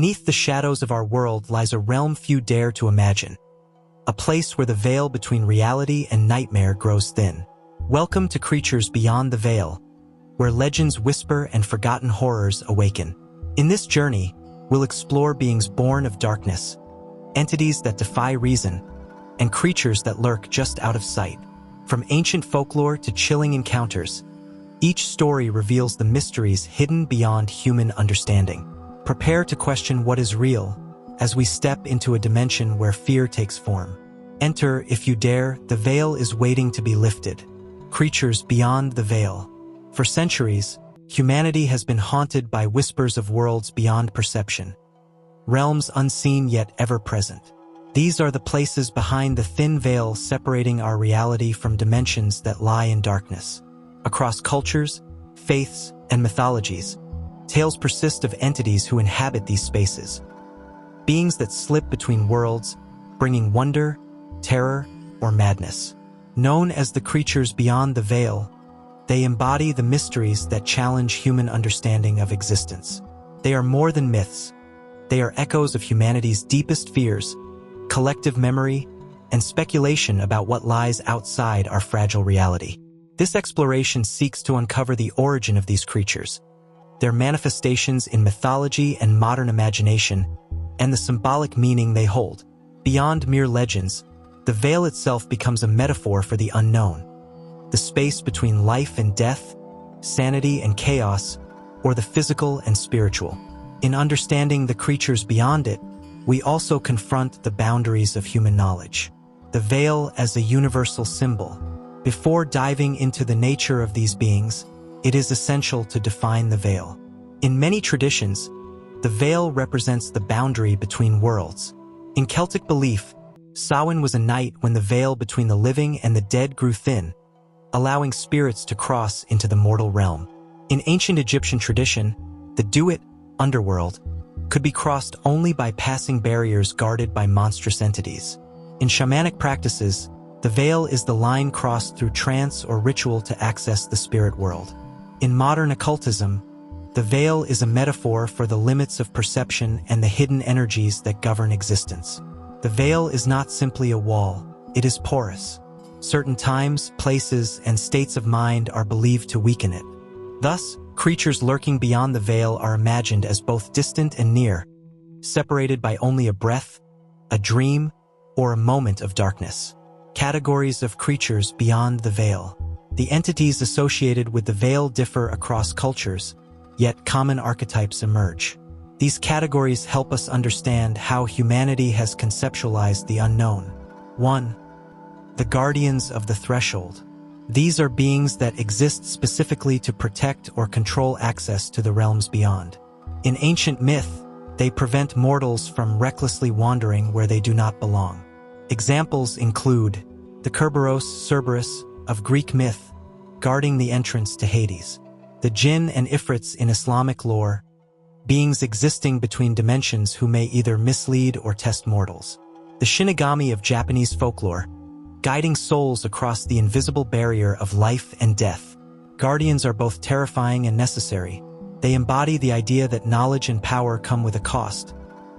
Beneath the shadows of our world lies a realm few dare to imagine, a place where the veil between reality and nightmare grows thin. Welcome to Creatures Beyond the Veil, where legends whisper and forgotten horrors awaken. In this journey, we'll explore beings born of darkness, entities that defy reason, and creatures that lurk just out of sight. From ancient folklore to chilling encounters, each story reveals the mysteries hidden beyond human understanding. Prepare to question what is real as we step into a dimension where fear takes form. Enter, if you dare, the veil is waiting to be lifted. Creatures Beyond the Veil. For centuries, humanity has been haunted by whispers of worlds beyond perception, realms unseen yet ever-present. These are the places behind the thin veil separating our reality from dimensions that lie in darkness. Across cultures, faiths, and mythologies, tales persist of entities who inhabit these spaces. Beings that slip between worlds, bringing wonder, terror, or madness. Known as the creatures beyond the veil, they embody the mysteries that challenge human understanding of existence. They are more than myths. They are echoes of humanity's deepest fears, collective memory, and speculation about what lies outside our fragile reality. This exploration seeks to uncover the origin of these creatures, their manifestations in mythology and modern imagination, and the symbolic meaning they hold. Beyond mere legends, the veil itself becomes a metaphor for the unknown, the space between life and death, sanity and chaos, or the physical and spiritual. In understanding the creatures beyond it, we also confront the boundaries of human knowledge. The veil as a universal symbol. Before diving into the nature of these beings, it is essential to define the veil. In many traditions, the veil represents the boundary between worlds. In Celtic belief, Samhain was a night when the veil between the living and the dead grew thin, allowing spirits to cross into the mortal realm. In ancient Egyptian tradition, the Duat, underworld, could be crossed only by passing barriers guarded by monstrous entities. In shamanic practices, the veil is the line crossed through trance or ritual to access the spirit world. In modern occultism, the veil is a metaphor for the limits of perception and the hidden energies that govern existence. The veil is not simply a wall, it is porous. Certain times, places, and states of mind are believed to weaken it. Thus, creatures lurking beyond the veil are imagined as both distant and near, separated by only a breath, a dream, or a moment of darkness. Categories of creatures beyond the veil. The entities associated with the veil differ across cultures, yet common archetypes emerge. These categories help us understand how humanity has conceptualized the unknown. 1. The Guardians of the Threshold. These are beings that exist specifically to protect or control access to the realms beyond. In ancient myth, they prevent mortals from recklessly wandering where they do not belong. Examples include the Cerberus of Greek myth, guarding the entrance to Hades. The Jinn and Ifrits in Islamic lore, beings existing between dimensions who may either mislead or test mortals. The Shinigami of Japanese folklore, guiding souls across the invisible barrier of life and death. Guardians are both terrifying and necessary. They embody the idea that knowledge and power come with a cost,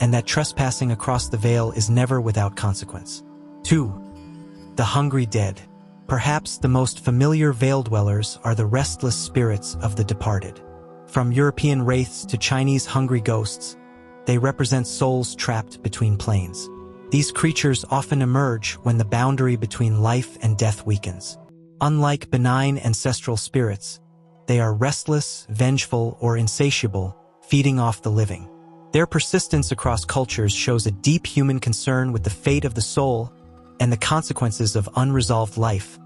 and that trespassing across the veil is never without consequence. 2. The Hungry Dead. Perhaps the most familiar veil dwellers are the restless spirits of the departed. From European wraiths to Chinese hungry ghosts, they represent souls trapped between planes. These creatures often emerge when the boundary between life and death weakens. Unlike benign ancestral spirits, they are restless, vengeful, or insatiable, feeding off the living. Their persistence across cultures shows a deep human concern with the fate of the soul and the consequences of unresolved life,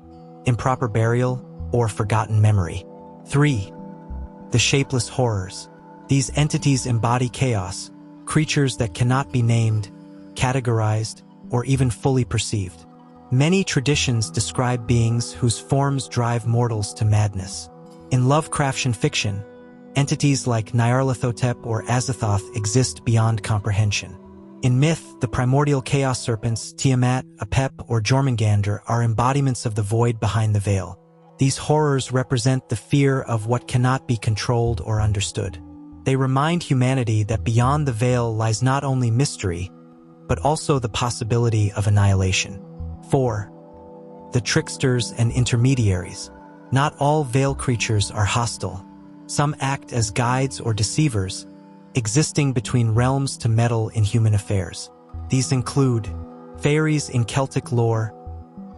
improper burial, or forgotten memory. 3. The Shapeless Horrors. These entities embody chaos, creatures that cannot be named, categorized, or even fully perceived. Many traditions describe beings whose forms drive mortals to madness. In Lovecraftian fiction, entities like Nyarlathotep or Azathoth exist beyond comprehension. In myth, the primordial chaos serpents, Tiamat, Apep, or Jormungandr are embodiments of the void behind the veil. These horrors represent the fear of what cannot be controlled or understood. They remind humanity that beyond the veil lies not only mystery, but also the possibility of annihilation. 4. The tricksters and intermediaries. Not all veil creatures are hostile. Some act as guides or deceivers, existing between realms to meddle in human affairs. These include fairies in Celtic lore,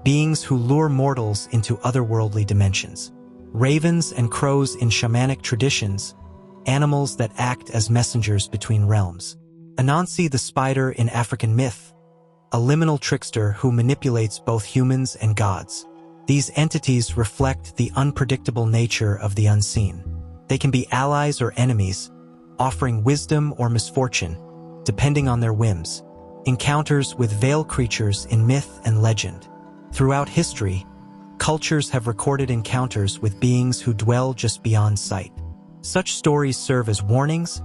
beings who lure mortals into otherworldly dimensions, ravens and crows in shamanic traditions, animals that act as messengers between realms. Anansi the spider in African myth, a liminal trickster who manipulates both humans and gods. These entities reflect the unpredictable nature of the unseen. They can be allies or enemies, offering wisdom or misfortune, depending on their whims. Encounters with veil creatures in myth and legend. Throughout history, cultures have recorded encounters with beings who dwell just beyond sight. Such stories serve as warnings,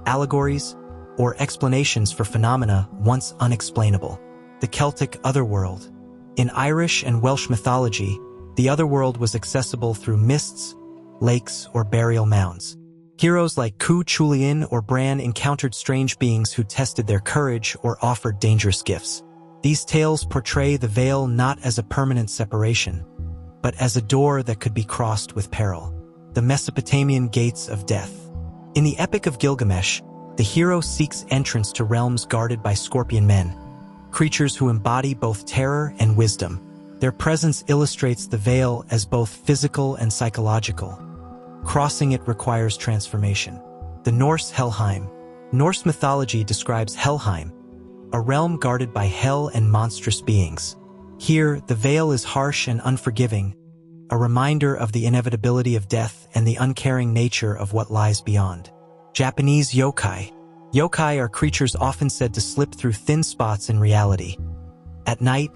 allegories, or explanations for phenomena once unexplainable. The Celtic otherworld. In Irish and Welsh mythology, the otherworld was accessible through mists, lakes, or burial mounds. Heroes like Cú Chulainn or Bran encountered strange beings who tested their courage or offered dangerous gifts. These tales portray the veil not as a permanent separation, but as a door that could be crossed with peril. The Mesopotamian gates of death. In the Epic of Gilgamesh, the hero seeks entrance to realms guarded by scorpion men, creatures who embody both terror and wisdom. Their presence illustrates the veil as both physical and psychological. Crossing it requires transformation. The Norse Helheim. Norse mythology describes Helheim, a realm guarded by hell and monstrous beings. Here, the veil is harsh and unforgiving, a reminder of the inevitability of death and the uncaring nature of what lies beyond. Japanese yokai. Yokai are creatures often said to slip through thin spots in reality, at night,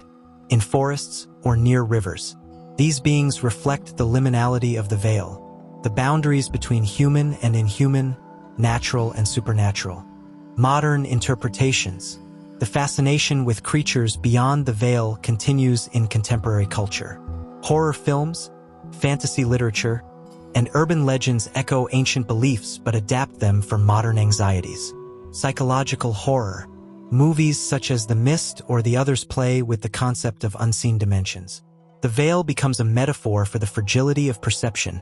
in forests, or near rivers. These beings reflect the liminality of the veil, the boundaries between human and inhuman, natural and supernatural. Modern interpretations. The fascination with creatures beyond the veil continues in contemporary culture. Horror films, fantasy literature, and urban legends echo ancient beliefs but adapt them for modern anxieties. Psychological horror. Movies such as The Mist or The Others play with the concept of unseen dimensions. The veil becomes a metaphor for the fragility of perception,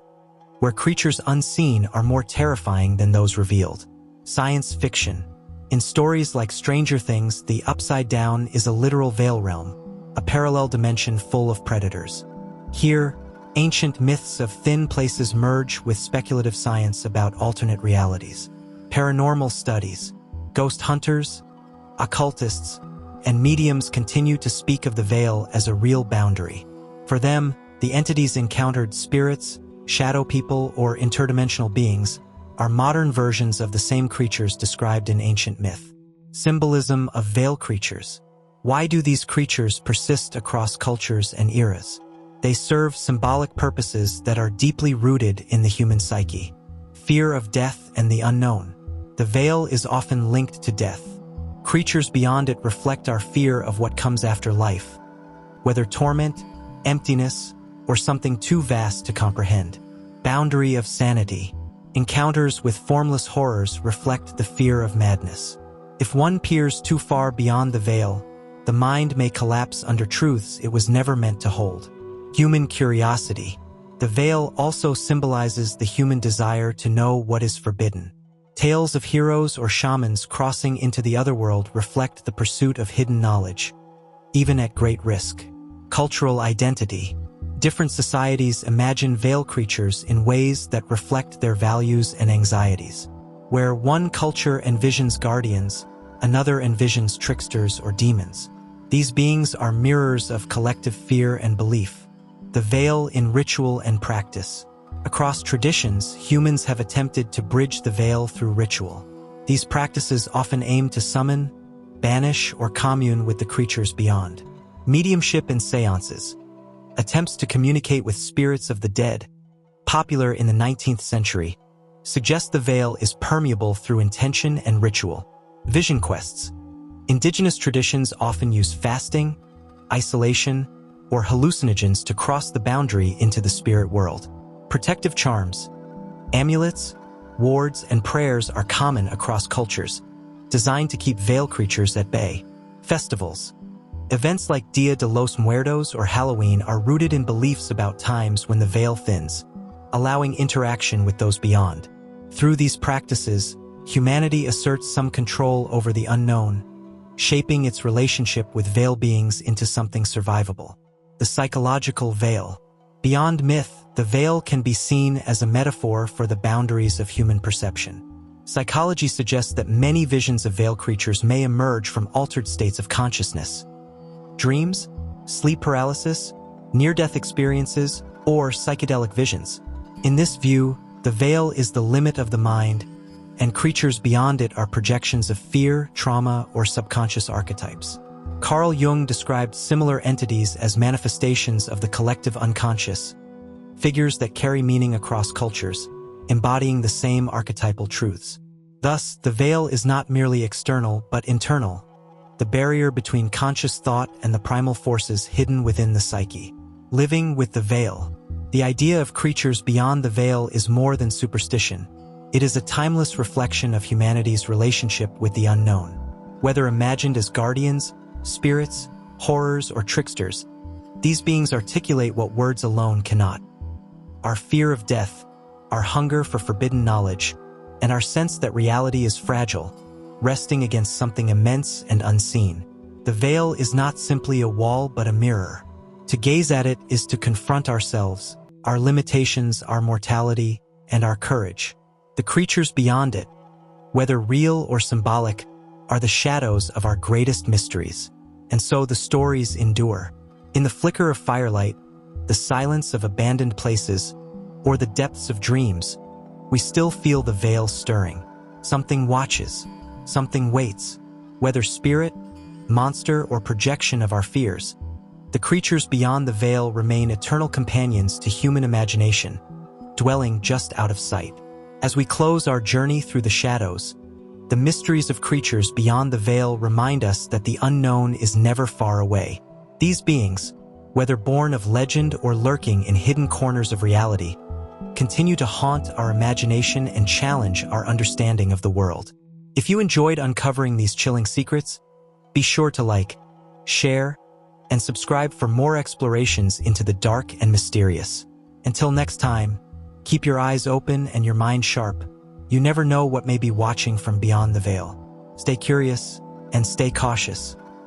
where creatures unseen are more terrifying than those revealed. Science fiction. In stories like Stranger Things, the Upside Down is a literal veil realm, a parallel dimension full of predators. Here, ancient myths of thin places merge with speculative science about alternate realities. Paranormal studies. Ghost hunters, occultists, and mediums continue to speak of the veil as a real boundary. For them, the entities encountered spirits, shadow people, or interdimensional beings are modern versions of the same creatures described in ancient myth. Symbolism of veil creatures. Why do these creatures persist across cultures and eras? They serve symbolic purposes that are deeply rooted in the human psyche. Fear of death and the unknown. The veil is often linked to death. Creatures beyond it reflect our fear of what comes after life, whether torment, emptiness, or something too vast to comprehend. Boundary of sanity. Encounters with formless horrors reflect the fear of madness. If one peers too far beyond the veil, the mind may collapse under truths it was never meant to hold. Human curiosity. The veil also symbolizes the human desire to know what is forbidden. Tales of heroes or shamans crossing into the otherworld reflect the pursuit of hidden knowledge, even at great risk. Cultural identity. Different societies imagine veil creatures in ways that reflect their values and anxieties. Where one culture envisions guardians, another envisions tricksters or demons. These beings are mirrors of collective fear and belief. The veil in ritual and practice. Across traditions, humans have attempted to bridge the veil through ritual. These practices often aim to summon, banish, or commune with the creatures beyond. Mediumship and seances. Attempts to communicate with spirits of the dead, popular in the 19th century, suggest the veil is permeable through intention and ritual. Vision quests. Indigenous traditions often use fasting, isolation, or hallucinogens to cross the boundary into the spirit world. Protective charms. Amulets, wards, and prayers are common across cultures, designed to keep veil creatures at bay. Festivals. Events like Dia de los Muertos or Halloween are rooted in beliefs about times when the veil thins, allowing interaction with those beyond. Through these practices, humanity asserts some control over the unknown, shaping its relationship with veil beings into something survivable. The psychological veil. Beyond myth, the veil can be seen as a metaphor for the boundaries of human perception. Psychology suggests that many visions of veil creatures may emerge from altered states of consciousness. Dreams, sleep paralysis, near-death experiences, or psychedelic visions. In this view, the veil is the limit of the mind, and creatures beyond it are projections of fear, trauma, or subconscious archetypes. Carl Jung described similar entities as manifestations of the collective unconscious, figures that carry meaning across cultures, embodying the same archetypal truths. Thus, the veil is not merely external but internal, the barrier between conscious thought and the primal forces hidden within the psyche. Living with the veil. The idea of creatures beyond the veil is more than superstition. It is a timeless reflection of humanity's relationship with the unknown. Whether imagined as guardians, spirits, horrors, or tricksters, these beings articulate what words alone cannot. Our fear of death, our hunger for forbidden knowledge, and our sense that reality is fragile, resting against something immense and unseen. The veil is not simply a wall but a mirror. To gaze at it is to confront ourselves, our limitations, our mortality, and our courage. The creatures beyond it, whether real or symbolic, are the shadows of our greatest mysteries. And so the stories endure. In the flicker of firelight, the silence of abandoned places, or the depths of dreams, we still feel the veil stirring. Something watches, something waits. Whether spirit, monster, or projection of our fears, the creatures beyond the veil remain eternal companions to human imagination, dwelling just out of sight. As we close our journey through the shadows, the mysteries of creatures beyond the veil remind us that the unknown is never far away. These beings, whether born of legend or lurking in hidden corners of reality, continue to haunt our imagination and challenge our understanding of the world. If you enjoyed uncovering these chilling secrets, be sure to like, share, and subscribe for more explorations into the dark and mysterious. Until next time, keep your eyes open and your mind sharp. You never know what may be watching from beyond the veil. Stay curious and stay cautious.